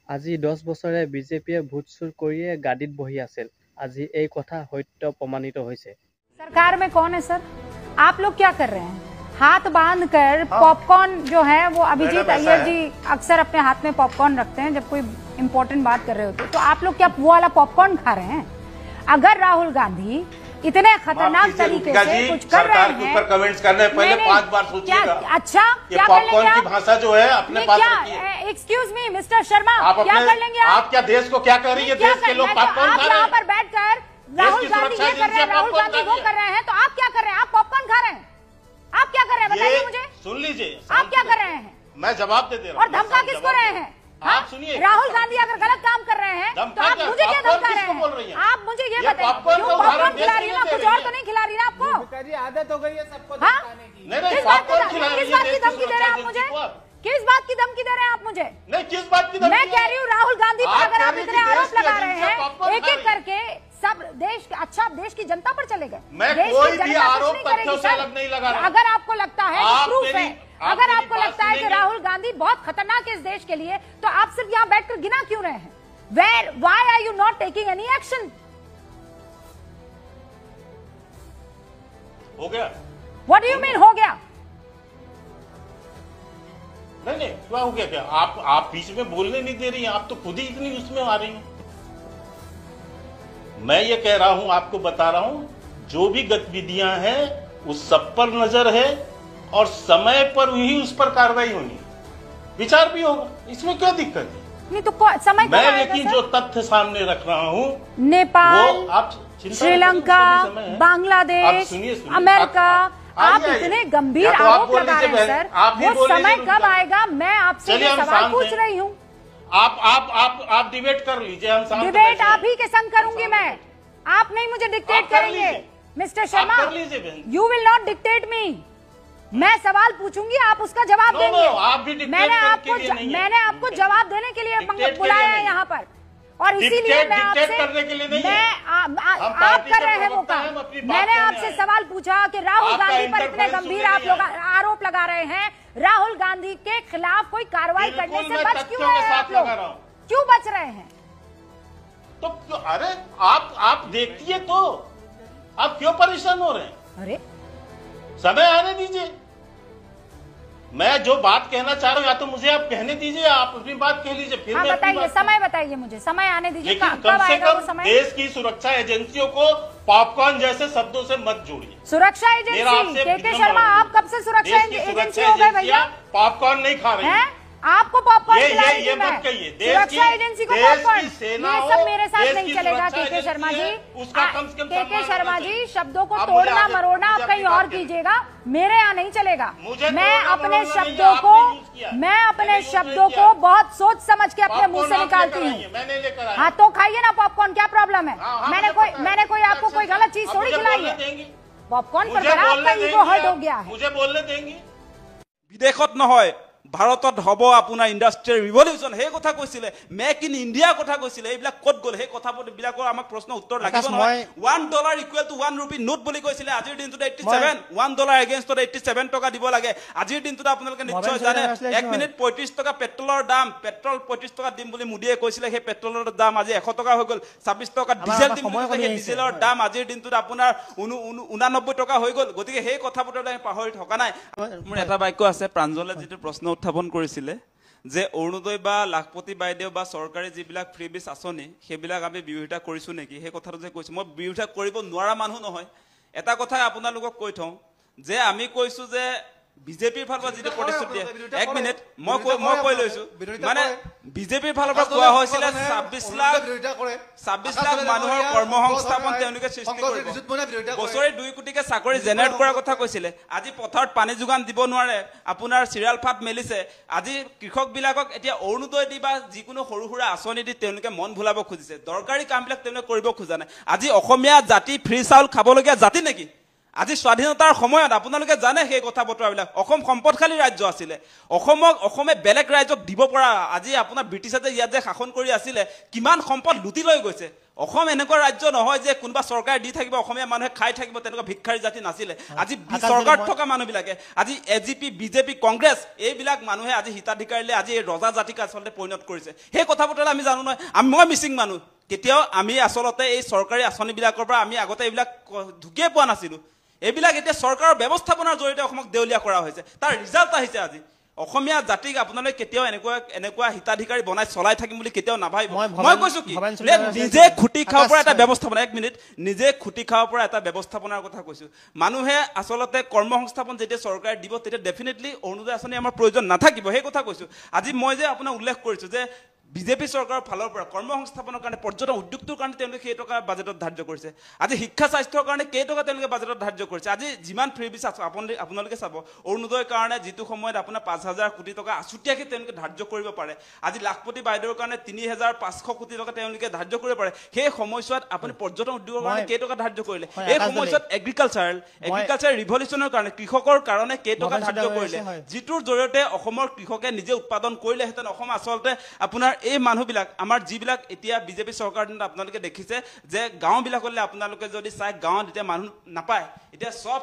আজি 10 বছৰে বিজেপিয়ে ভোট চুৰ কৰিয়ে গাদীত বহি আছিল। আজি এই কথা সত্য প্ৰমাণিত হৈছে। सरकार में कौन है सर? आप लोग क्या कर रहे हैं? हाथ बांधकर पॉपकॉर्न जो है वो अभिजीत अय्यर जी अक्सर अपने हाथ में पॉपकॉर्न रखते हैं जब कोई इम्पोर्टेंट बात कर रहे होते हैं, तो आप लोग क्या वो वाला पॉपकॉर्न खा रहे हैं? अगर राहुल गांधी इतने खतरनाक तरीके से कुछ कर रहे हैं, ऊपर कमेंट्स करने पहले 5 बार सोचिएगा। अच्छा, क्या कर लेंगे की भाषा जो है अपने पास रखिए। एक्सक्यूज मी मिस्टर शर्मा, क्या कर लेंगे आप क्या देश को क्या कर रही है? देश के लोग पॉपकॉर्न खा रहे हैं। यहाँ पर बैठकर राहुल गांधी ये कर रहे हैं, राहुल गांधी वो कर रहे हैं, तो आप क्या कर रहे हैं? आप पॉपकॉर्न खा रहे हैं? आप क्या कर रहे हैं बताइए मुझे। सुन लीजिए, आप क्या कर रहे हैं? मैं जवाब दे रहा हूँ। और धमका किसको रहे हैं? आप सुनिए, राहुल गांधी अगर गलत काम कर रहे हैं तो आप मुझे क्या धमका रहे हैं? आप मुझे ये बताइए, क्यों पॉपकॉर्न खिला रही है ना? कुछ और तो नहीं खिला रही ना आपको? आदत हो गई है सबको धमकाने की। नहीं, किस बात की धमकी दे रहे हैं आप मुझे? किस बात की धमकी दे रहे हैं आप मुझे? नहीं, किस बात की धमकी? मैं कह रही हूँ राहुल गांधी पर अगर आप इतने आरोप लगा रहे हैं, एक एक करके सब देश, अच्छा देश की जनता पर चले गए। मैं कोई भी आरोप तथ्यों से अलग नहीं लगा रहा। अगर आपको लगता है प्रूफ है, अगर आपको लगता है कि राहुल गांधी बहुत खतरनाक है इस देश के लिए, तो आप सिर्फ यहाँ बैठकर गिना क्यों रहे हैं? Why are you not taking any action? हो गया? What do you mean हो गया? नहीं, क्या हो गया? क्या आप बीच में बोलने नहीं दे रही हैं? आप तो खुद ही इतनी उसमें आ रही हैं। मैं ये कह रहा हूं, आपको बता रहा हूं, जो भी गतिविधियां हैं उस सब पर नजर है और समय पर ही उस पर कार्रवाई होनी, विचार भी होगा। इसमें क्या दिक्कत है? नहीं तो समय मैं लेकिन जो तथ्य सामने रख रहा हूं, नेपाल, वो आप श्रीलंका, बांग्लादेश, अमेरिका, आप इतने गंभीर आरोप लगा रहे हैं सर, वो समय कब आएगा? मैं आपसे सवाल पूछ रही हूँ। आप डिबेट कर लीजिए, हम डिबेट आप ही के संग करूंगी मैं, आप नहीं मुझे डिक्टेट करेंगे। Mister Sharma, you will not dictate me. मैं सवाल पूछूंगी, आप उसका जवाब देंगे। मैंने आपको जवाब देने के लिए बुलाया है यहाँ पर, और इसीलिए मैं आपसे आप कर रहे हैं वो काम। मैंने आपसे सवाल पूछा कि राहुल गांधी पर इतने गंभीर आप लोग आरोप लगा रहे हैं, राहुल गांधी के खिलाफ कोई कार्रवाई करने से बच क्यों रहे हैं आप लोग? क्यों बच रहे हैं? तो अरे आप देखती है तो आप क्यों परेशान हो रहे हैं? अरे समय आने दीजिए। मैं जो बात कहना चाह रहा हूँ, या तो मुझे आप कहने दीजिए, आप अपनी बात कह लीजिए, फिर मैं बताइए, समय बताइए मुझे, समय आने दीजिए। लेकिन कम से कम देश की सुरक्षा एजेंसियों को पॉपकॉर्न जैसे शब्दों से मत जोड़िए। सुरक्षा एजेंसी के शर्मा, आप कब से सुरक्षा एजेंसी हो गए भैया? पॉपकॉर्न नहीं खा रही है? आपको पॉपकॉर्न ये मत कहिए। सुरक्षा एजेंसी को पॉपकॉर्न, ये सब मेरे साथ नहीं चलेगा। के शर्मा जी, के शर्मा जी, शब्दों को तोड़ना मरोड़ना आप कहीं और कीजिएगा, मेरे यहाँ नहीं चलेगा। मैं अपने शब्दों को बहुत सोच समझ के अपने मुंह से निकालती हूँ। हाँ तो खाइए ना पॉपकॉर्न, क्या प्रॉब्लम है? मैंने कोई आपको कोई गलत चीज थोड़ी खिलाई है। पॉपकॉर्न पर आपका ईगो हर्ट हो गया है। मुझे बोलने देंगे? विदेशत নহয় भारतत हब आपुनार इंडस्ट्रियल रिवल्यूशन সেই কথা কৈছিলে, মেক ইন ইণ্ডিয়া কথা কৈছিলে, এইবিলাক ক'ত গ'ল? সেই কথাবিলাকৰ আমাক প্ৰশ্ন উত্তৰ লাগিব নহয়। $1 ইকুৱেল টু 1 रुपी নোট বুলি কৈছিলে, আজিৰ দিনটোত 87, $1 এগেইনষ্টত 87 টকা দিব লাগে। আজিৰ দিনটোত আপোনালোকে নিশ্চয় জানে 1 মিনিট 35 টকা পেট্ৰলৰ দাম, পেট্ৰল 35 টকা দিম বুলি মোদীয়ে কৈছিলে, সেই পেট্ৰলৰ দাম আজি 100 টকা হৈ গ'ল। 26 টকা ডিজেল দিম বুলি সেই ডিজেলৰ দাম আজিৰ দিনটোত আপোনাৰ 89 টকা হৈ গ'ল। গতিকে সেই কথাবোৰ আমি পাহৰি থকা নাই। মোৰ এটা বাক্য আছে, প্ৰাঞ্জলে যিটো প্ৰশ্ন উত্থাপন কৰিছিলে যে অৰুণোদয় বা লাখপতি বাইদেউ বা চৰকাৰী যিবিলাক ফ্ৰীবিজ আঁচনি সেইবিলাক আমি বিৰোধিতা কৰিছো নেকি? সেই কথাটো যে কৈছো, মই বিৰোধিতা কৰিব নোৱাৰা মানুহ নহয়। এটা কথাই আপোনালোকক কৈ থওঁ যে আমি কৈছো যে বিজেপিৰ ফালৰ পৰা যিটো প্ৰতিশ্ৰুতি, 1 মিনিট মই কৈ লৈছো, মানে বিজেপিৰ ফালৰ পৰা কোৱা হৈছিলে 26 লাখ মানুহৰ কৰ্মসংস্থাপন তেওঁলোকে সৃষ্টি কৰিব, বছৰি 2 কোটিকে চাকৰি জেনেৰেট কৰাৰ কথা কৈছিলে। আজি পথাৰত পানী যোগান দিব নোৱাৰে, আপোনাৰ চিৰিয়াল ফাট মেলিছে। আজি কৃষকবিলাকক এতিয়া অৰুণোদয় দি বা যিকোনো সৰু সুৰা আঁচনি দি তেওঁলোকে মন ভুলাব খুজিছে, দৰকাৰী কামবিলাক তেওঁলোকে কৰিব খোজা নাই। আজি অসমীয়া জাতি ফ্ৰী চাউল খাবলগীয়া জাতি নেকি? আজি স্বাধীনতাৰ সময়ত আপোনালোকে জানে সেই কথা বতৰাবিলাক। অসম সম্পদশালী ৰাজ্য আছিলে, অসমে বেলেগ ৰাজ্যক দিব পৰা। আজি আপোনাৰ ব্ৰিটিছে যে ইয়াত যে শাসন কৰি আছিলে, কিমান সম্পদ লুটি লৈ গৈছে। অসম এনেকুৱা ৰাজ্য নহয় যে কোনোবা চৰকাৰে দি থাকিব অসমীয়া মানুহে খাই থাকিব তেনেকুৱা ভিক্ষাৰী জাতি নাছিলে আজি চৰকাৰত থকা মানুহবিলাকে আজি এজিপি বিজেপি কংগ্ৰেছ এইবিলাক মানুহে আজি হিতাধিকাৰীলে আজি এই ৰজা জাতিক আচলতে পৰিণত কৰিছে সেই কথা বতৰা আমি জানো নহয় মই মিচিং মানুহ কেতিয়াও আমি আচলতে এই চৰকাৰী আঁচনিবিলাকৰ পৰা আমি আগতে এইবিলাক ঢুকিয়ে পোৱা নাছিলোঁ এইবিলাক এতিয়া চৰকাৰৰ ব্যৱস্থাপনাৰ জৰিয়তে অসমক দেউলীয়া কৰা হৈছে তাৰ ৰিজাল্ট আহিছে আজি অসমীয়া জাতিক আপোনালোকে কেতিয়াও এনেকুৱা হিতাধিকাৰী বনাই চলাই থাকিম বুলি কেতিয়াও নাভাবিব মই কৈছো কি নিজে খুটি খাব পৰা এটা ব্যৱস্থাপনা এক মিনিট নিজে খুটি খাব পৰা এটা ব্যৱস্থাপনাৰ কথা কৈছো মানুহে আচলতে কৰ্মসংস্থাপন যেতিয়া চৰকাৰে দিব তেতিয়া ডেফিনেটলি অৰুণোদয় আঁচনি আমাৰ প্ৰয়োজন নাথাকিব সেই কথা কৈছো আজি মই যে আপোনাক উল্লেখ কৰিছো যে বিজেপি চৰকাৰৰ ফালৰ পৰা কৰ্মসংস্থাপনৰ কাৰণে পৰ্যটন উদ্যোগটোৰ কাৰণে তেওঁলোকে কেই টকা বাজেটত ধাৰ্য কৰিছে আজি শিক্ষা স্বাস্থ্যৰ কাৰণে কেই টকা তেওঁলোকে বাজেটত ধাৰ্য কৰিছে আজি যিমান ফ্ৰী বিচ আপোনালোকে চাব অৰুণোদয়ৰ কাৰণে যিটো সময়ত আপোনাৰ 5,000 কোটি টকা আছুতীয়াকৈ তেওঁলোকে ধাৰ্য কৰিব পাৰে আজি লাখপতি বাইদেউৰ কাৰণে 3,500 কোটি টকা তেওঁলোকে ধাৰ্য কৰিব পাৰে সেই সময়ছোৱাত আপুনি পৰ্যটন উদ্যোগৰ কাৰণে কেই টকা ধাৰ্য কৰিলে এই সময়ছোৱাত এগ্ৰিকালচাৰ ৰিভলিউচনৰ কাৰণে কৃষকৰ কাৰণে কেই টকা ধাৰ্য কৰিলে যিটোৰ জৰিয়তে অসমৰ কৃষকে নিজে উৎপাদন কৰিলেহেঁতেন অসম আচলতে আপোনাৰ এই মানুহবিলাক আমাৰ যিবিলাক এতিয়া বিজেপি চৰকাৰ আপোনালোকে দেখিছে যে গাঁওবিলাকলৈ আপোনালোকে যদি চাই গাঁৱত এতিয়া মানুহ নাপায় এতিয়া সব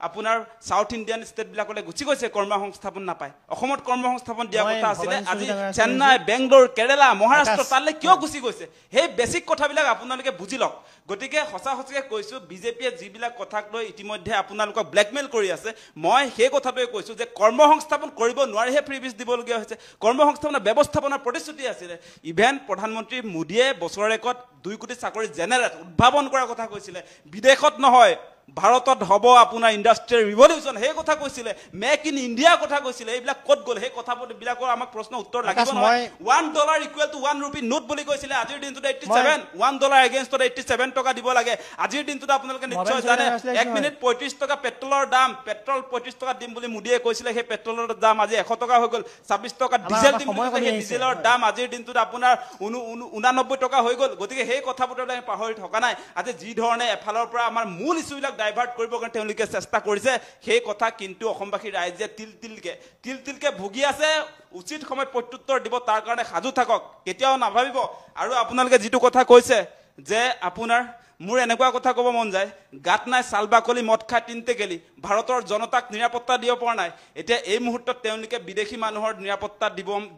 আপোনাৰ সাউথ ইণ্ডিয়ান ষ্টেটবিলাকলৈ গুচি গৈছে কৰ্মসংস্থাপন নাপায় অসমত কৰ্মসংস্থাপন দিয়া কথা আছিলে আজি চেন্নাই বেংগলোৰ কেৰেলা মহাৰাষ্ট্ৰ তালৈ কিয় গুচি গৈছে সেই বেছিক কথাবিলাক আপোনালোকে বুজি লওক গতিকে সঁচাকৈ কৈছো বিজেপিয়ে যিবিলাক কথাক লৈ ইতিমধ্যে আপোনালোকক ব্লেকমেইল কৰি আছে মই সেই কথাটোৱে কৈছো যে কৰ্মসংস্থাপন কৰিব নোৱাৰিহে ফ্ৰী বিচ দিবলগীয়া হৈছে কৰ্মসংস্থাপনৰ ব্যৱস্থাপনাৰ প্ৰতিশ্ৰুতি আছিলে ইভেন প্ৰধানমন্ত্ৰী মোদীয়ে বছৰেকত 2 কোটি চাকৰি জেনেৰেট উদ্ভাৱন কৰাৰ কথা কৈছিলে বিদেশত নহয় ভাৰতত হ'ব আপোনাৰ ইণ্ডাষ্ট্ৰিয়েল ৰিভলিউচন সেই কথা কৈছিলে মেক ইন ইণ্ডিয়া কথা কৈছিলে এইবিলাক ক'ত গ'ল সেই কথাবিলাকৰ আমাক প্ৰশ্ন উত্তৰ লাগিব নহয় $1 ইকুৱেল টু 1 ৰুপি নোট বুলি কৈছিলে আজিৰ দিনটোত 87 $1 এগেইনষ্টত 87 টকা দিব লাগে আজিৰ দিনটোত আপোনালোকে নিশ্চয় জানে 1 মিনিট 35 টকা পেট্ৰলৰ দাম পেট্ৰল 35 টকা দিম বুলি মোদীয়ে কৈছিলে সেই পেট্ৰলৰ দাম আজি 100 টকা হৈ গ'ল 26 টকা ডিজেল দিম বুলি সেই ডিজেলৰ দাম আজিৰ দিনটোত আপোনাৰ 89 টকা হৈ গ'ল গতিকে সেই কথাবোৰ আমি পাহৰি থকা নাই আজি যি ধৰণে এফালৰ পৰা আমাৰ মূল ইস্যুবিলাক ডাইভাৰ্ট কৰিব কাৰণে তেওঁলোকে চেষ্টা কৰিছে সেই কথা কিন্তু অসমবাসী ৰাইজে তিলকে ভুগি আছে উচিত সময়ত প্ৰত্যুত্তৰ দিব তাৰ কাৰণে সাজু থাকক কেতিয়াও নাভাবিব আৰু আপোনালোকে যিটো কথা কৈছে যে আপোনাৰ মোৰ এনেকুৱা কথা ক'ব মন যায় গাত নাই চালবাকলি মদ খাই তিনতে গেলি ভাৰতৰ জনতাক নিৰাপত্তা দিব পৰা নাই এতিয়া এই মুহূৰ্তত তেওঁলোকে বিদেশী মানুহৰ নিৰাপত্তা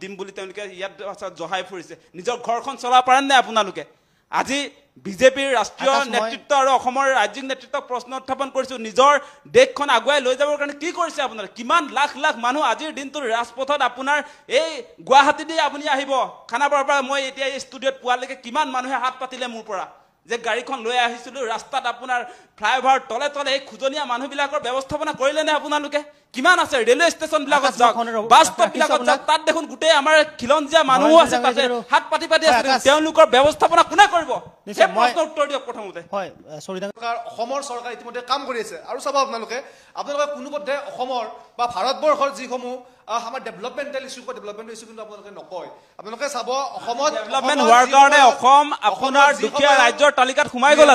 দিম বুলি তেওঁলোকে ইয়াত জহাই ফুৰিছে নিজৰ ঘৰখন চলাব পাৰে নাই আপোনালোকে আজি বিজেপিৰ ৰাষ্ট্ৰীয় নেতৃত্ব আৰু অসমৰ ৰাজ্যিক নেতৃত্বক প্ৰশ্ন উত্থাপন কৰিছো নিজৰ দেশখন আগুৱাই লৈ যাবৰ কাৰণে কি কৰিছে আপোনাৰ কিমান লাখ লাখ মানুহ আজিৰ দিনটোৰ ৰাজপথত আপোনাৰ এই গুৱাহাটী দি আপুনি আহিব খানাপাৰাৰ পৰা মই এতিয়া এই ষ্টুডিঅ'ত পোৱালৈকে কিমান মানুহে হাত পাতিলে মোৰ পৰা যে গাড়ীখন লৈ আহিছিলো ৰাস্তাত আপোনাৰ ফ্লাইঅভাৰ তলে তলে এই খুজনীয়া মানুহবিলাকৰ ব্যৱস্থাপনা কৰিলে নে আপোনালোকে কিমান আছে ৰেলৱে ষ্টেচন বিলাকত যাওক বাছ ষ্টপ বিলাকত যাওক তাত দেখোন গোটেই আমাৰ খিলঞ্জীয়া মানুহ আছে তাতে হাত পাতি আছে তেওঁলোকৰ ব্যৱস্থাপনা কোনে কৰিব সেই প্ৰশ্নৰ উত্তৰ দিয়ক প্ৰথমতে হয় অসমৰ চৰকাৰ ইতিমধ্যে কাম কৰি আছে আৰু চাব আপোনালোকে কোনোপধ্যে অসমৰ বা ভাৰতবৰ্ষৰ যিসমূহ আমাৰ ডেভেলপমেণ্টেল ইছ্যু কিন্তু আপোনালোকে নকয় আপোনালোকে চাব অসমত ডেভেলপমেণ্ট হোৱাৰ কাৰণে অসম আপোনাৰ দুখীয়া ৰাজ্যৰ তালিকাত সোমাই গ'ল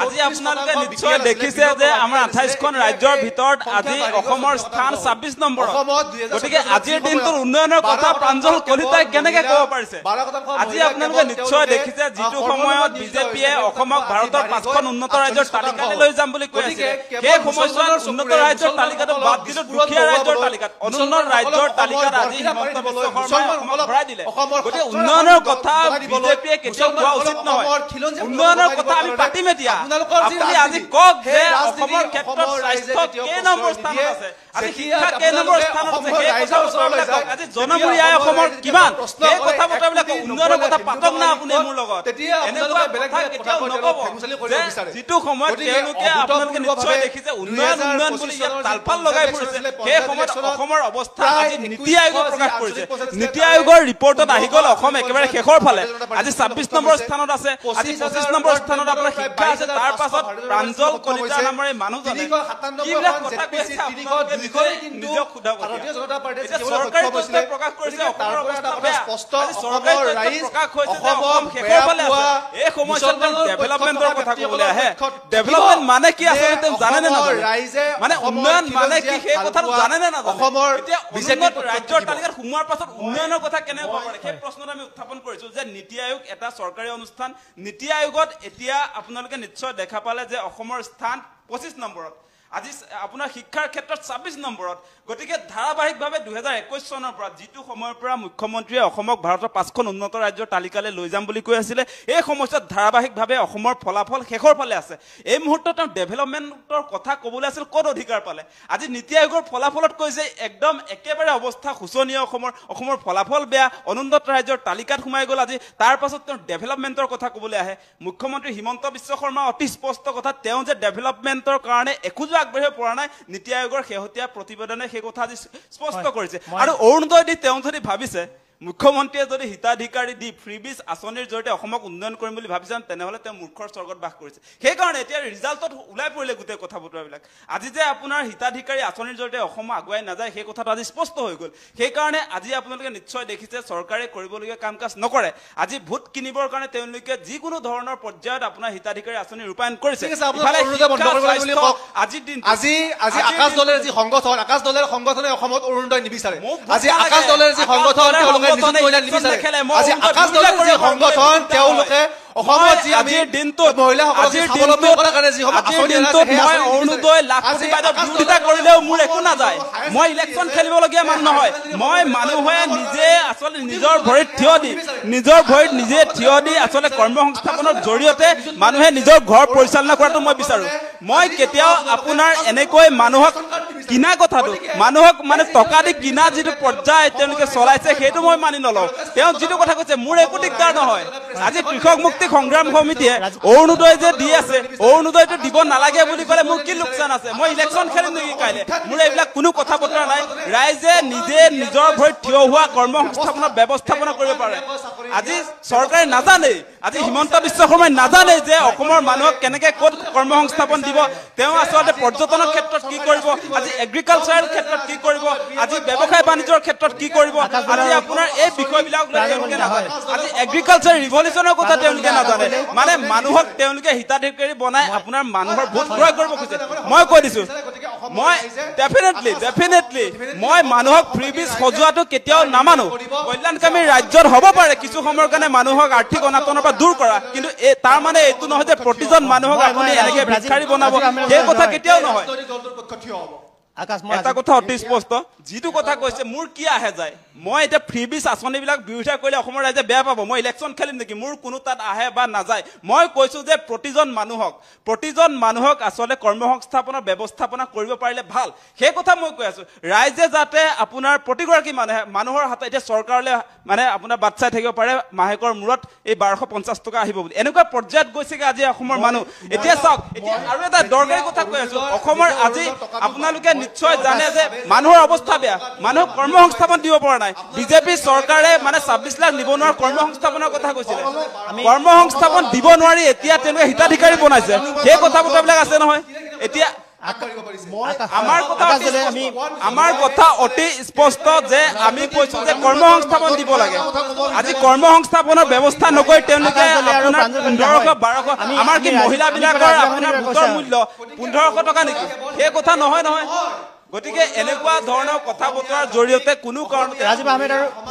আজি আপোনালোকে নিশ্চয় দেখিছে যে আমাৰ 28খন ৰাজ্যৰ ভিতৰত আজি অসমৰ স্থান 26 নম্বৰ গতিকে আজিৰ দিনটোৰ উন্নয়নৰ কথা প্ৰাঞ্জল কলিতাই কেনেকে ক'ব পাৰিছে আজি আপোনালোকে নিশ্চয় দেখিছে যিটো সময়ত বিজেপিয়ে অসমক ভাৰতৰ 5খন উন্নত ৰাজ্যৰ তালিকালৈ লৈ যাম বুলি কৈ আছে সেই সময়ছোৱাত উন্নত ৰাজ্যৰ তালিকাটো বাদ দিলে দুখীয়া ৰাজ্যৰ তালিকাত অনুন্নত ৰাজ্যৰ তালিকাত আজি হিমন্ত বিশ্ব শৰ্মাই অসমক ভৰাই দিলে গতিকে উন্নয়নৰ কথা বিজেপিয়ে কেতিয়াও কোৱা উচিত নহয় উন্নয়নৰ কথা আমি পাতিম এতিয়া আপুনি আজি কওক যে অসমৰ ক্ষেত্ৰত স্বাস্থ্য কেই নম্বৰ স্থানত আছে আজি শিক্ষা কেই নম্বৰ স্থানত আছে সেই কথাবিলাক কওক আজি জনমূৰি আয় অসমৰ কিমান সেই কথাবিলাক উন্নয়নৰ কথা পাতক না আপুনি মোৰ লগত এনেকুৱা বেলেগ কেতিয়াও নক'ব যিটো সময়ত তেওঁলোকে আপোনালোকে নিশ্চয় দেখিছে উন্নয়ন বুলি ইয়াত তালপাল লগাই ফুৰিছে সেই সময়ত অসমৰ অৱস্থা আজি নীতি আয়োগে প্ৰকাশ কৰিছে নীতি আয়োগৰ ৰিপৰ্টত আহি গ'ল অসম একেবাৰে শেষৰ ফালে আজি 26 নম্বৰ স্থানত আছে আজি 25 নম্বৰ স্থানত আপোনাৰ শিক্ষা আছে তাৰ পাছত প্ৰাঞ্জল কলিতা নামৰ এই মানুহজনে কিবিলাক কথা কৈছে আপোনালোকে নিজক সোধা ভাৰতীয় জনতা পাৰ্টিয়ে চৰকাৰী তথ্য প্ৰকাশ কৰিছে অসমৰ অৱস্থা বেয়া চৰকাৰী প্ৰকাশ হৈছে যে অসম শেষৰ ফালে আছে এই সময়ছোৱাত ডেভেলপমেণ্টৰ কথা ক'বলৈ আহে ডেভেলপমেণ্ট মানে কি আচলতে জানে নে নাজানে মানে উন্নয়ন মানে কি সেই কথাটো জানে নে নাজানে অসমৰ উন্নত ৰাজ্যৰ তালিকাত সোমোৱাৰ পাছত উন্নয়নৰ কথা কেনে হ'ব পাৰে সেই প্ৰশ্নটো আমি উত্থাপন কৰিছো যে নীতি আয়োগ এটা চৰকাৰী অনুষ্ঠান নীতি আয়োগত এতিয়া আপোনালোকে নিশ্চয় দেখা পালে যে অসমৰ স্থান 25 নম্বৰত আজি আপোনাৰ শিক্ষাৰ ক্ষেত্ৰত 26 নম্বৰত গতিকে ধাৰাবাহিকভাৱে 2021 চনৰ পৰা যিটো সময়ৰ পৰা মুখ্যমন্ত্ৰীয়ে অসমক ভাৰতৰ 5খন উন্নত ৰাজ্যৰ তালিকালৈ লৈ যাম বুলি কৈ আছিলে এই সময়ছোৱাত ধাৰাবাহিকভাৱে অসমৰ ফলাফল শেষৰ ফালে আছে এই মুহূৰ্তত তেওঁ ডেভেলপমেণ্টৰ কথা ক'বলৈ আছিল ক'ত অধিকাৰ পালে আজি নীতি আয়োগৰ ফলাফলত কৈছে একদম একেবাৰে অৱস্থা শোচনীয় অসমৰ ফলাফল বেয়া অনুন্নত ৰাজ্যৰ তালিকাত সোমাই গ'ল আজি তাৰ পাছত তেওঁ ডেভেলপমেণ্টৰ কথা ক'বলৈ আহে মুখ্যমন্ত্ৰী হিমন্ত বিশ্ব শৰ্মা অতি স্পষ্ট কথা তেওঁ যে ডেভেলপমেণ্টৰ কাৰণে একোজো আগবাঢ়িব পৰা নাই নীতি আয়োগৰ শেহতীয়া প্ৰতিবেদনে সেই কথা আজি স্পষ্ট কৰিছে আৰু অৰুণোদয় দি তেওঁ যদি ভাবিছে মুখ্যমন্ত্ৰীয়ে যদি হিতাধিকাৰী দি ফ্ৰীবিজ আঁচনিৰ জৰিয়তে অসমক উন্নয়ন কৰিম বুলি ভাবিছে তেনেহ'লে তেওঁ মূৰ্খৰ স্বৰ্গত বাস কৰিছে সেইকাৰণে এতিয়া ৰিজাল্টত ওলাই পৰিলে গোটেই কথা বতৰাবিলাক আজি যে আপোনাৰ হিতাধিকাৰী আঁচনিৰ জৰিয়তে অসম আগুৱাই নাযায় সেই কথাটো আজি স্পষ্ট হৈ গ'ল সেইকাৰণে আজি আপোনালোকে নিশ্চয় দেখিছে চৰকাৰে কৰিবলগীয়া কাম কাজ নকৰে আজি ভোট কিনিবৰ কাৰণে তেওঁলোকে যিকোনো ধৰণৰ পৰ্যায়ত আপোনাৰ হিতাধিকাৰী আঁচনি ৰূপায়ণ কৰিছে আজি আকাশ দলেৰ যি সংগঠন আকাশ দলেৰ সংগঠনে অসমত অৰুণোদয় নিবিচাৰে আজি আকাশ দলেৰ যি সংগঠন আজি আকাশ দলেৰ যি সংগঠন তেওঁলোকে অসমত যি আমি দিনটোত মহিলাসকলক স্বাৱলম্বী কৰাৰ কাৰণে যি মই অৰুণোদয় লাখ কোটি বাইদেউ বিৰোধিতা কৰিলেও মোৰ একো নাযায় মই ইলেকশ্যন খেলিবলগীয়া মানুহ নহয় মই মানুহে নিজে আচলতে নিজৰ ভৰিত থিয় দি আচলতে কৰ্মসংস্থাপনৰ জৰিয়তে মানুহে নিজৰ ঘৰ পৰিচালনা কৰাটো মই বিচাৰো মই কেতিয়াও আপোনাৰ এনেকৈ মানুহক কিনা কথাটো মানুহক মানে টকা দি কিনা যিটো পৰ্যায় তেওঁলোকে চলাইছে সেইটো মই মানি নলওঁ তেওঁ যিটো কথা কৈছে মোৰ একো দিগদাৰ নহয় আজি কৃষক মুক্তি সংগ্ৰাম সমিতিয়ে অৰুণোদয় যে দি আছে অৰুণোদয়টো দিব নালাগে বুলি ক'লে মোৰ কি লোকচান আছে মই ইলেকশ্যন খেলিম নেকি কাইলৈ মোৰ এইবিলাক কোনো কথা বতৰা নাই ৰাইজে নিজে নিজৰ ভৰিত থিয় হোৱা কৰ্মসংস্থাপনৰ ব্যৱস্থাপনা কৰিব পাৰে আজি চৰকাৰে নাজানে আজি হিমন্ত বিশ্ব শৰ্মাই নাজানে যে অসমৰ মানুহক কেনেকৈ ক'ত কৰ্মসংস্থাপন দিব তেওঁ আচলতে পৰ্যটনৰ ক্ষেত্ৰত কি কৰিব আজি এগ্ৰিকালচাৰৰ ক্ষেত্ৰত কি কৰিব আজি ব্যৱসায় বাণিজ্যৰ ক্ষেত্ৰত কি কৰিব আজি আপোনাৰ এই বিষয়বিলাক তেওঁলোকে নাজানে আজি এগ্ৰিকালচাৰ ৰিভলিউচনৰ কথা তেওঁলোকে নাজানে মানে মানুহক তেওঁলোকে হিতাধিকাৰী বনাই আপোনাৰ মানুহৰ ভোট ক্ৰয় কৰিব খুজিছে মই কৈ দিছো মই ডেফিনেটলি মই মানুহক ফ্ৰীবিজ সজোৱাটো কেতিয়াও নামানো কল্যাণকামী ৰাজ্যত হ'ব পাৰে কিছু সময়ৰ কাৰণে মানুহক আৰ্থিক অনাটনৰ পৰা দূৰ কৰা কিন্তু তাৰ মানে এইটো নহয় যে প্ৰতিজন মানুহক আপুনি এনেকে ভিক্ষাৰী বনাব সেই কথা কেতিয়াও নহয় এটা কথা অতি স্পষ্ট যিটো কথা কৈছে মোৰ কি আহে যায় মই এতিয়া ফ্ৰীবিজ আঁচনিবিলাক বিৰোধিতা কৰিলে অসমৰ ৰাইজে বেয়া পাব মই ইলেকশ্যন খেলিম নেকি মোৰ কোনো তাত আহে বা নাযায় মই কৈছো যে প্ৰতিজন মানুহক আচলতে কৰ্মসংস্থাপনৰ ব্যৱস্থাপনা কৰিব পাৰিলে ভাল সেই কথা মই কৈ আছো ৰাইজে যাতে আপোনাৰ প্ৰতিগৰাকী মানুহৰ হাতত এতিয়া চৰকাৰলৈ মানে আপোনাৰ বাট চাই থাকিব পাৰে মাহেকৰ মূৰত এই 1250 টকা আহিব বুলি এনেকুৱা পৰ্যায়ত গৈছেগে আজি অসমৰ মানুহ এতিয়া চাওক এতিয়া আৰু এটা দৰকাৰী কথা কৈ আছো অসমৰ আজি আপোনালোকে নিশ্চয় জানে যে মানুহৰ অৱস্থা বেয়া মানুহ কৰ্মসংস্থাপন দিব পৰা নাই বিজেপি চৰকাৰে মানে 26 লাখ নিবনুৱাৰ কৰ্মসংস্থাপনৰ কথা কৈছিলে কৰ্মসংস্থাপন দিব নোৱাৰি এতিয়া তেওঁলোকে হিতাধিকাৰী বনাইছে সেই কথা বতৰাবিলাক আছে নহয় এতিয়া আমাৰ কথা অতি স্পষ্ট যে আমি কৈছো যে কৰ্মসংস্থাপন দিব লাগে আজি কৰ্মসংস্থাপনৰ ব্যৱস্থা নকৰি তেওঁলোকে আপোনাৰ 1500-1200 আমাৰ কি মহিলাবিলাকৰ আপোনাৰ ভোটৰ মূল্য 1500 টকা নেকি সেই কথা নহয় গতিকে এনেকুৱা ধৰণৰ কথা বতৰাৰ জৰিয়তে কোনো কাৰণতে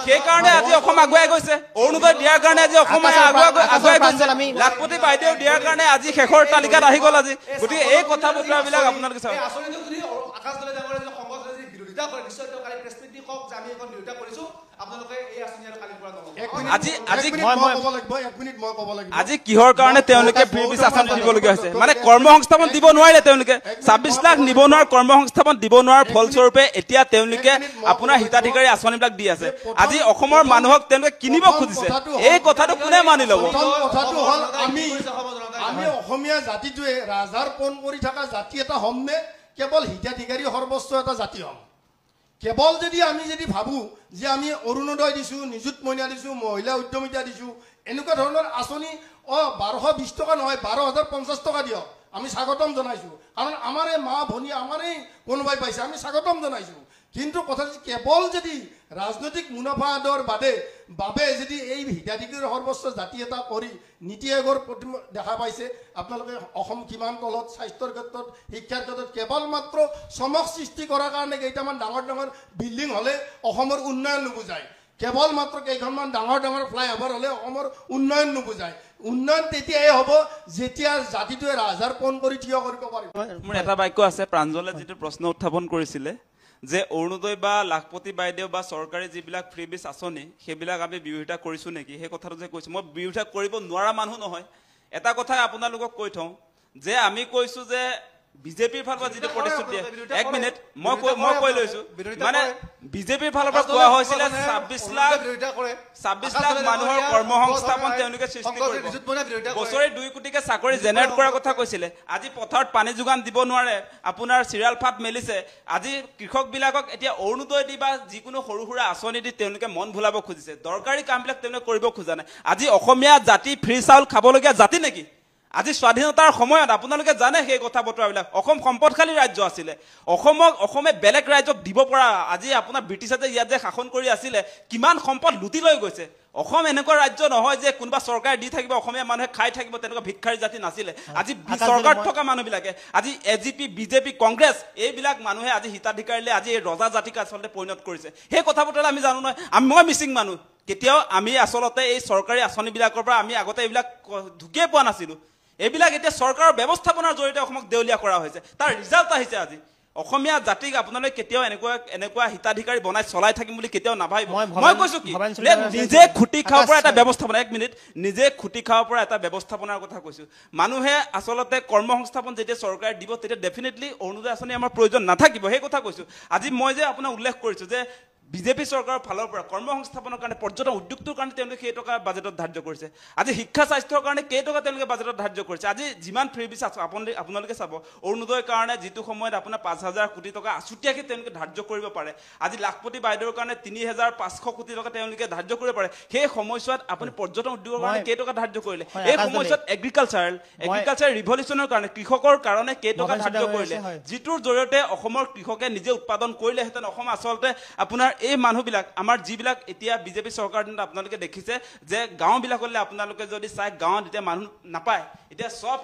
সেইকাৰণে আজি অসম আগুৱাই গৈছে অৰুণোদয় দিয়াৰ কাৰণে আজি অসম আগুৱাই গৈছে লাখপতি বাইদেউ দিয়াৰ কাৰণে আজি শেষৰ তালিকাত আহি গ'ল আজি গতিকে এই কথা বতৰাবিলাক আপোনালোকে চাওক আজি কিহৰ কাৰণে তেওঁলোকে ফ্ৰীবিজ আঁচনি দিবলগীয়া হৈছে মানে কৰ্মসংস্থাপন দিব নোৱাৰিলে তেওঁলোকে 26 লাখ নিবনুৱাৰ কৰ্মসংস্থাপন দিব নোৱাৰাৰ ফলস্বৰূপে এতিয়া তেওঁলোকে আপোনাৰ হিতাধিকাৰী আঁচনিবিলাক দি আছে আজি অসমৰ মানুহক তেওঁলোকে কিনিব খুজিছে এই কথাটো কোনে মানি ল'ব আমি অসমীয়া জাতিটোৱে ৰাজাৰ পণ কৰি থকা জাতি এটা হ'মনে কেৱল হিতাধিকাৰী সৰ্বস্ব এটা জাতি হ'ম কেৱল আমি যদি ভাবো যে আমি অৰুণোদয় দিছো নিযুত মইনা দিছো মহিলা উদ্যমিতা দিছো এনেকুৱা ধৰণৰ আঁচনি 1220 টকা নহয় 12050 টকা দিয়ক আমি স্বাগতম জনাইছো কাৰণ আমাৰে মা ভনী আমাৰে কোনোবাই পাইছে আমি স্বাগতম জনাইছো কিন্তু কথা কেৱল যদি ৰাজনৈতিক মুনাফাৰ বাবে যদি এই হিতাধিকাৰীৰ সৰ্বোচ্চ জাতি এটা কৰি নীতি আয়োগৰ দেখা পাইছে আপোনালোকে অসম কিমান তলত স্বাস্থ্যৰ ক্ষেত্ৰত শিক্ষাৰ ক্ষেত্ৰত কেৱল মাত্ৰ চমক সৃষ্টি কৰাৰ কাৰণে কেইটামান ডাঙৰ ডাঙৰ বিল্ডিং হ'লে অসমৰ উন্নয়ন নুবুজায় কেৱল মাত্ৰ কেইখনমান ডাঙৰ ডাঙৰ ফ্লাইঅভাৰ হ'লে অসমৰ উন্নয়ন নুবুজায় উন্নয়ন তেতিয়াই হ'ব যেতিয়া জাতিটোৱে ৰাজহাড় পণ কৰি থিয় কৰিব পাৰিব মোৰ এটা বাক্য আছে প্ৰাঞ্জলে যিটো প্ৰশ্ন উত্থাপন কৰিছিলে যে অৰুণোদয় বা লাখপতি বাইদেউ বা চৰকাৰী যিবিলাক ফ্ৰী বিচ আঁচনি সেইবিলাক আমি বিৰোধিতা কৰিছো নেকি সেই কথাটো যে কৈছো মই বিৰোধিতা কৰিব নোৱাৰা মানুহ নহয় এটা কথা আপোনালোকক কৈ থওঁ যে আমি কৈছো যে বিজেপিৰ ফালৰ পৰা যিটো প্ৰতিশ্ৰুতি এক মিনিট মই কৈ লৈছো মানে বিজেপিৰ ফালৰ পৰা কোৱা হৈছিলে 26 লাখ মানুহৰ কৰ্মসংস্থাপন তেওঁলোকে সৃষ্টি কৰিব বছৰি 2 কোটিকে চাকৰি জেনেৰেট কৰাৰ কথা কৈছিলে আজি পথাৰত পানী যোগান দিব নোৱাৰে আপোনাৰ চিৰিয়াল ফাট মেলিছে আজি কৃষকবিলাকক এতিয়া অৰুণোদয় দি বা যিকোনো সৰু সুৰা আঁচনি দি তেওঁলোকে মন ভুলাব খুজিছে দৰকাৰী কামবিলাক তেওঁলোকে কৰিব খোজা নাই আজি অসমীয়া জাতি ফ্ৰী চাউল খাবলগীয়া জাতি নেকি আজি স্বাধীনতাৰ সময়ত আপোনালোকে জানে সেই কথা বতৰাবিলাক অসম সম্পদশালী ৰাজ্য আছিলে অসমে বেলেগ ৰাজ্যক দিব পৰা আজি আপোনাৰ ব্ৰিটিছে ইয়াত যে শাসন কৰি আছিলে কিমান সম্পদ লুটি লৈ গৈছে অসম এনেকুৱা ৰাজ্য নহয় যে কোনোবা চৰকাৰে দি থাকিব অসমীয়া মানুহে খাই থাকিব তেনেকুৱা ভিক্ষাৰী জাতি নাছিলে আজি চৰকাৰত থকা মানুহবিলাকে আজি এজিপি বিজেপি কংগ্ৰেছ এইবিলাক মানুহে আজি হিতাধিকাৰীলৈ আজি এই ৰজা জাতিক আচলতে পৰিণত কৰিছে সেই কথা বতৰা আমি জানো নহয় মই মিচিং মানুহ কেতিয়াও আমি আচলতে এই চৰকাৰী আঁচনিবিলাকৰ পৰা আমি আগতে এইবিলাক ঢুকিয়ে পোৱা নাছিলো এইবিলাক এতিয়া চৰকাৰৰ ব্যৱস্থাপনাৰ জৰিয়তে অসমক দেউলীয়া কৰা হৈছে তাৰ ৰিজাল্ট আহিছে আজি অসমীয়া জাতিক আপোনালোকে কেতিয়াও এনেকুৱা হিতাধিকাৰী বনাই চলাই থাকিম বুলি কেতিয়াও নাভাবিব মই কৈছো কি নিজে খুটি খাব পৰা এটা ব্যৱস্থাপনা এক মিনিট নিজে খুটি খাব পৰা এটা ব্যৱস্থাপনাৰ কথা কৈছো মানুহে আচলতে কৰ্মসংস্থাপন যেতিয়া চৰকাৰে দিব তেতিয়া ডেফিনেটলি অৰুণোদয় আঁচনি আমাৰ প্ৰয়োজন নাথাকিব সেই কথা কৈছো আজি মই যে আপোনাক উল্লেখ কৰিছো যে বিজেপি চৰকাৰৰ ফালৰ পৰা কৰ্মসংস্থাপনৰ কাৰণে পৰ্যটন উদ্যোগটোৰ কাৰণে তেওঁলোকে কেই টকা বাজেটত ধাৰ্য কৰিছে আজি শিক্ষা স্বাস্থ্যৰ কাৰণে কেই টকা তেওঁলোকে বাজেটত ধাৰ্য কৰিছে আজি যিমান ফ্ৰী বিচ আপোনালোকে চাব অৰুণোদয়ৰ কাৰণে যিটো সময়ত আপোনাৰ 5,000 কোটি টকা আছুতীয়াকৈ তেওঁলোকে ধাৰ্য কৰিব পাৰে আজি লাখপতি বাইদেউৰ কাৰণে 3,500 কোটি টকা তেওঁলোকে ধাৰ্য কৰিব পাৰে সেই সময়ছোৱাত আপুনি পৰ্যটন উদ্যোগৰ কাৰণে কেই টকা ধাৰ্য কৰিলে এই সময়ছোৱাত এগ্ৰিকালচাৰ ৰিভলিউচনৰ কাৰণে কৃষকৰ কাৰণে কেই টকা ধাৰ্য কৰিলে যিটোৰ জৰিয়তে অসমৰ কৃষকে নিজে উৎপাদন কৰিলেহেঁতেন অসম আচলতে আপোনাৰ এই মানুহবিলাক আমাৰ যিবিলাক এতিয়া বিজেপি চৰকাৰ দিনত আপোনালোকে দেখিছে যে গাঁওবিলাকলৈ আপোনালোকে যদি চাই গাঁৱত এতিয়া মানুহ নাপায় এতিয়া সব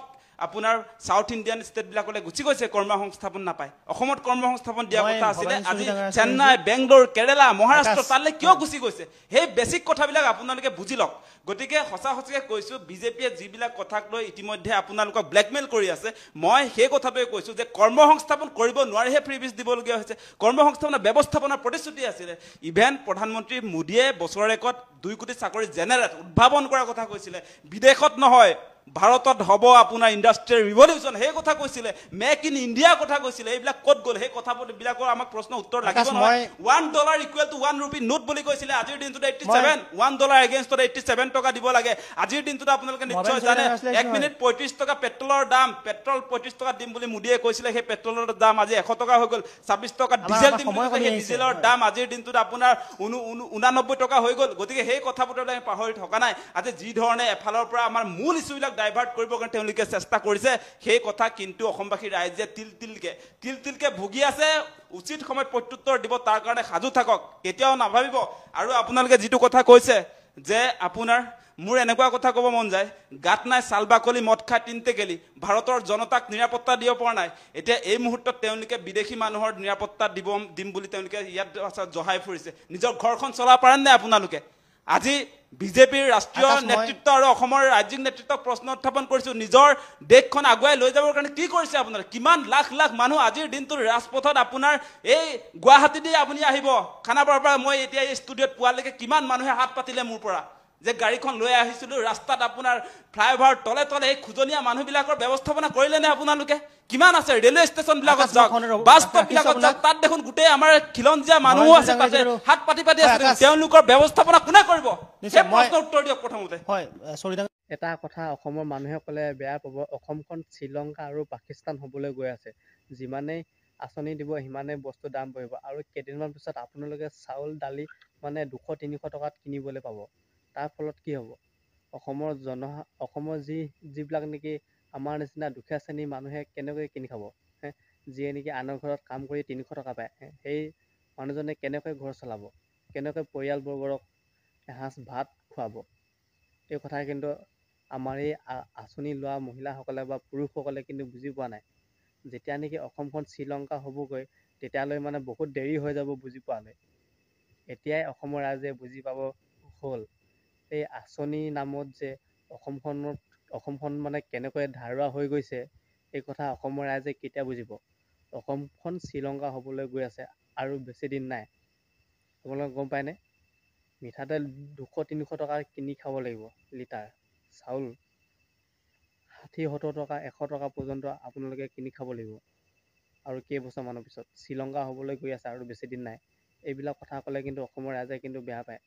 আপোনাৰ সাউথ ইণ্ডিয়ান ষ্টেটবিলাকলৈ গুচি গৈছে কৰ্মসংস্থাপন নাপায় অসমত কৰ্মসংস্থাপন দিয়া কথা আছিলে আজি চেন্নাই বেংগলোৰ কেৰেলা মহাৰাষ্ট্ৰ তালৈ কিয় গুচি গৈছে সেই বেছিক কথাবিলাক আপোনালোকে বুজি লওক গতিকে সঁচাকৈ কৈছো বিজেপিয়ে যিবিলাক কথাক লৈ ইতিমধ্যে আপোনালোকক ব্লেকমেইল কৰি আছে মই সেই কথাটোৱে কৈছো যে কৰ্মসংস্থাপন কৰিব নোৱাৰিহে ফ্ৰী বিচ দিবলগীয়া হৈছে কৰ্মসংস্থাপনৰ ব্যৱস্থাপনাৰ প্ৰতিশ্ৰুতি আছিলে ইভেন প্ৰধানমন্ত্ৰী মোদীয়ে বছৰেকত 2 কোটি চাকৰি জেনেৰেট উদ্ভাৱন কৰাৰ কথা কৈছিলে বিদেশত নহয় ভাৰতত হ'ব আপোনাৰ ইণ্ডাষ্ট্ৰিয়েল ৰিভলিউচন সেই কথা কৈছিলে মেক ইন ইণ্ডিয়া কথা কৈছিলে এইবিলাক ক'ত গ'ল সেই কথাবিলাকৰ আমাক প্ৰশ্ন উত্তৰ লাগিব নহয় $1 ইকুৱেল টু 1 ৰুপি নোট বুলি কৈছিলে আজিৰ দিনটোত 87 $1 এগেইনষ্টত 87 টকা দিব লাগে আজিৰ দিনটোত আপোনালোকে নিশ্চয় জানে 1 মিনিট 35 টকা পেট্ৰলৰ দাম পেট্ৰল 35 টকা দিম বুলি মোদীয়ে কৈছিলে সেই পেট্ৰলৰ দাম আজি 100 টকা হৈ গ'ল 26 টকা ডিজেল দিম সেই ডিজেলৰ দাম আজিৰ দিনটোত আপোনাৰ 89 টকা হৈ গ'ল গতিকে সেই কথাবোৰলৈ আমি পাহৰি থকা নাই আজি যি ধৰণে এফালৰ পৰা আমাৰ মূল ইস্যুবিলাক ডাইভাৰ্ট কৰিবৰ কাৰণে তেওঁলোকে চেষ্টা কৰিছে সেই কথা কিন্তু অসমবাসী ৰাইজে তিলকে ভুগি আছে উচিত সময়ত প্ৰত্যুত্তৰ দিব তাৰ কাৰণে সাজু থাকক কেতিয়াও নাভাবিব আৰু আপোনালোকে যিটো কথা কৈছে যে আপোনাৰ মোৰ এনেকুৱা কথা ক'ব মন যায় গাত নাই চাল বাকলি মদ খাই তিনতে গেলি ভাৰতৰ জনতাক নিৰাপত্তা দিব পৰা নাই এতিয়া এই মুহূৰ্তত তেওঁলোকে বিদেশী মানুহৰ নিৰাপত্তা দিম বুলি তেওঁলোকে ইয়াত জহাই ফুৰিছে নিজৰ ঘৰখন চলাব পাৰে নাই আপোনালোকে আজি বিজেপিৰ ৰাষ্ট্ৰীয় নেতৃত্ব আৰু অসমৰ ৰাজ্যিক নেতৃত্বক প্ৰশ্ন উত্থাপন কৰিছো নিজৰ দেশখন আগুৱাই লৈ যাবৰ কাৰণে কি কৰিছে আপোনাৰ কিমান লাখ লাখ মানুহ আজিৰ দিনটোৰ ৰাজপথত আপোনাৰ এই গুৱাহাটী দি আপুনি আহিব খানাপাৰাৰ পৰা মই এতিয়া এই ষ্টুডিঅ'ত পোৱালৈকে কিমান মানুহে হাত পাতিলে মোৰ পৰা যে গাড়ীখন লৈ আহিছিলো ৰাস্তাত আপোনাৰ ফ্লাইঅভাৰ তলে তলে এই খুজনীয়া মানুহবিলাকৰ ব্যৱস্থাপনা কৰিলে নে আপোনালোকে কিমান আছে ৰেলৱে ষ্টেচন বিলাকত যাওক বাছ ষ্টপ বিলাকত যাওক তাত দেখোন গোটেই আমাৰ খিলঞ্জীয়া মানুহ আছে তাতে হাত পাতি আছে তেওঁলোকৰ ব্যৱস্থাপনা কোনে কৰিব সেই প্ৰশ্নৰ উত্তৰ দিয়ক প্ৰথমতে এটা কথা অসমৰ মানুহে ক'লে বেয়া পাব অসমখন শ্ৰীলংকা আৰু পাকিস্তান হ'বলৈ গৈ আছে যিমানেই আঁচনি দিব সিমানেই বস্তু দাম বাঢ়িব আৰু কেইদিনমান পিছত আপোনালোকে চাউল দালি মানে 200-300 টকাত কিনিবলৈ পাব তাৰ ফলত কি হ'ব অসমৰ যিবিলাক নেকি আমাৰ নিচিনা দুখীয়া শ্ৰেণীৰ মানুহে কেনেকৈ কিনি খাব যিয়ে নেকি আনৰ ঘৰত কাম কৰি 300 টকা পায় সেই মানুহজনে কেনেকৈ ঘৰ চলাব, কেনেকৈ পৰিয়ালবৰ্গক এসাঁজ ভাত খুৱাব। এই কথা কিন্তু আমাৰ এই আঁচনি লোৱা মহিলাসকলে বা পুৰুষসকলে কিন্তু বুজি পোৱা নাই। যেতিয়া নেকি অসমখন শ্ৰীলংকা হ'বগৈ তেতিয়ালৈ মানে বহুত দেৰি হৈ যাব বুজি পোৱালৈ। এতিয়াই অসমৰ ৰাইজে বুজি পাব হ'ল এই আঁচনিৰ নামত যে অসমখন মানে কেনেকৈ ধাৰুৱা হৈ গৈছে, এই কথা অসমৰ ৰাইজে কেতিয়া বুজিব। অসমখন শ্ৰীলংকা হ'বলৈ গৈ আছে আৰু বেছি দিন নাই। আপোনালোকে গম পায়নে? মিঠাতেল 200-300 টকা কিনি খাব লাগিব লিটাৰ, চাউল 60-70 টকা 100 টকা পৰ্যন্ত আপোনালোকে কিনি খাব লাগিব। আৰু কেইবছৰমানৰ পিছত শ্ৰীলংকা হ'বলৈ গৈ আছে আৰু বেছি দিন নাই। এইবিলাক কথা ক'লে কিন্তু অসমৰ ৰাইজে কিন্তু বেয়া পায়।